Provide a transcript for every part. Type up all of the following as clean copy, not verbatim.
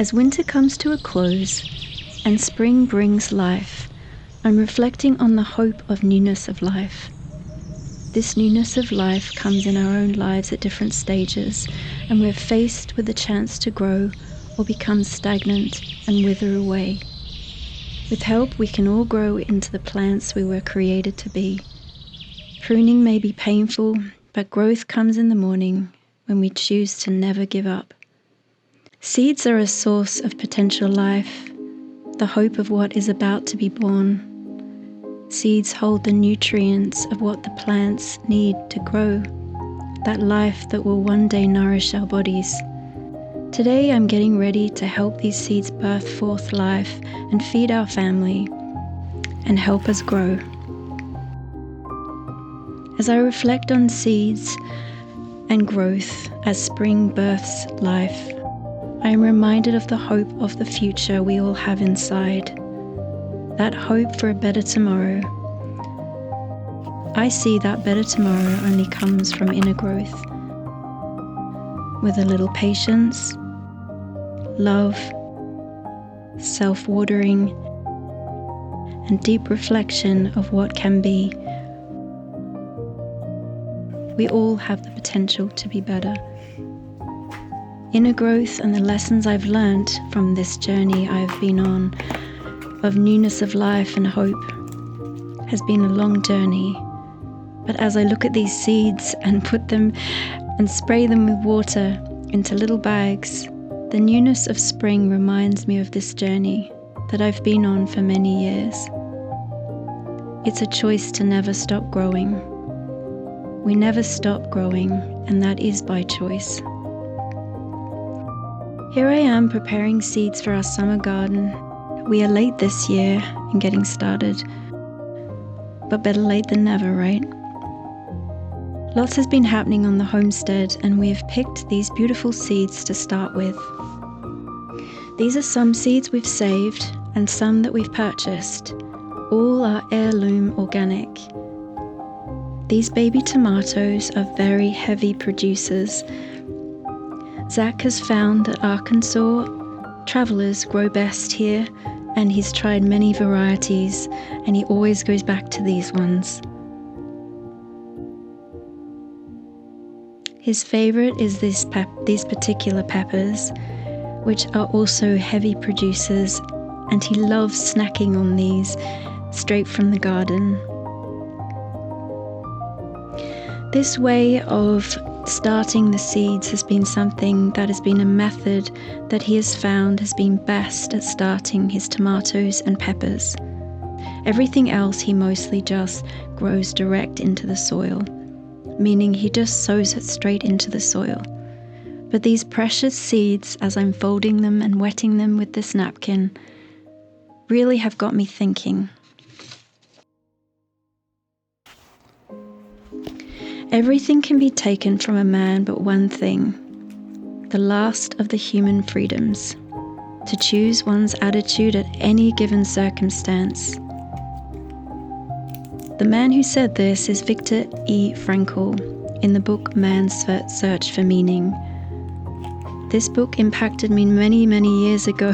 As winter comes to a close and spring brings life, I'm reflecting on the hope of newness of life. This newness of life comes in our own lives at different stages, and we're faced with the chance to grow or become stagnant and wither away. With help, we can all grow into the plants we were created to be. Pruning may be painful, but growth comes in the morning when we choose to never give up. Seeds are a source of potential life, the hope of what is about to be born. Seeds hold the nutrients of what the plants need to grow, that life that will one day nourish our bodies. Today I'm getting ready to help these seeds birth forth life and feed our family and help us grow. As I reflect on seeds and growth as spring births life, I am reminded of the hope of the future we all have inside. That hope for a better tomorrow. I see that better tomorrow only comes from inner growth. With a little patience, love, self-watering, and deep reflection of what can be, we all have the potential to be better. Inner growth and the lessons I've learned from this journey I've been on of newness of life and hope has been a long journey. But as I look at these seeds and put them and spray them with water into little bags, the newness of spring reminds me of this journey that I've been on for many years. It's a choice to never stop growing. We never stop growing, and that is by choice. Here I am preparing seeds for our summer garden. We are late this year in getting started, but better late than never, right? Lots has been happening on the homestead, and we have picked these beautiful seeds to start with. These are some seeds we've saved and some that we've purchased. All are heirloom organic. These baby tomatoes are very heavy producers. Zach has found that Arkansas travelers grow best here, and he's tried many varieties, and he always goes back to these ones. His favorite is these particular peppers, which are also heavy producers, and he loves snacking on these straight from the garden. This way of starting the seeds has been something that has been a method that he has found has been best at starting his tomatoes and peppers. Everything else he mostly just grows direct into the soil, meaning he just sows it straight into the soil. But these precious seeds, as I'm folding them and wetting them with this napkin, really have got me thinking. Everything can be taken from a man but one thing, the last of the human freedoms, to choose one's attitude at any given circumstance. The man who said this is Viktor E. Frankl in the book Man's Search for Meaning. This book impacted me many, many years ago,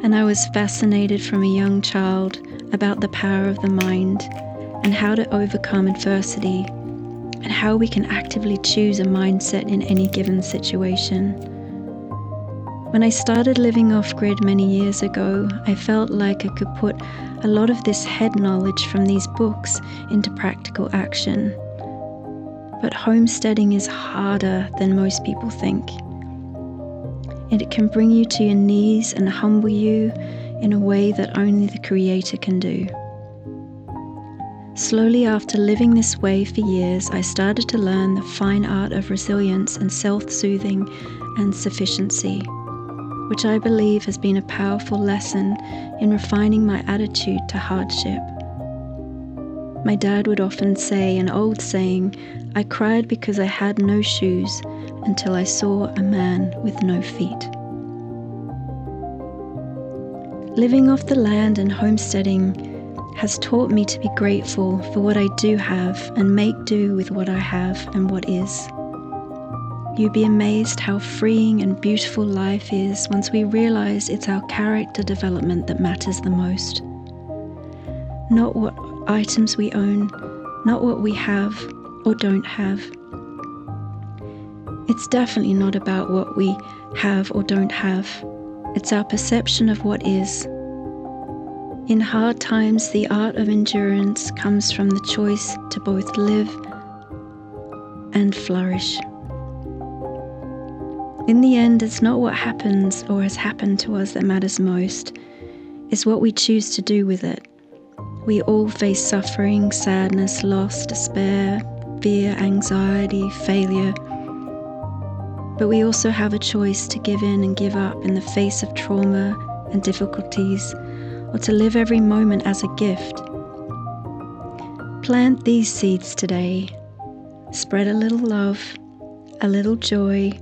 and I was fascinated from a young child about the power of the mind and how to overcome adversity, and how we can actively choose a mindset in any given situation. When I started living off-grid many years ago, I felt like I could put a lot of this head knowledge from these books into practical action. But homesteading is harder than most people think. It can bring you to your knees and humble you in a way that only the Creator can do. Slowly after living this way for years, I started to learn the fine art of resilience and self-soothing and sufficiency, which I believe has been a powerful lesson in refining my attitude to hardship. My dad would often say an old saying, "I cried because I had no shoes until I saw a man with no feet." Living off the land and homesteading has taught me to be grateful for what I do have and make do with what I have and what is. You'd be amazed how freeing and beautiful life is once we realize it's our character development that matters the most. Not what items we own, not what we have or don't have. It's definitely not about what we have or don't have. It's our perception of what is. In hard times, the art of endurance comes from the choice to both live and flourish. In the end, it's not what happens or has happened to us that matters most. It's what we choose to do with it. We all face suffering, sadness, loss, despair, fear, anxiety, failure. But we also have a choice to give in and give up in the face of trauma and difficulties, or to live every moment as a gift. Plant these seeds today. Spread a little love, a little joy,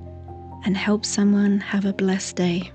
and help someone have a blessed day.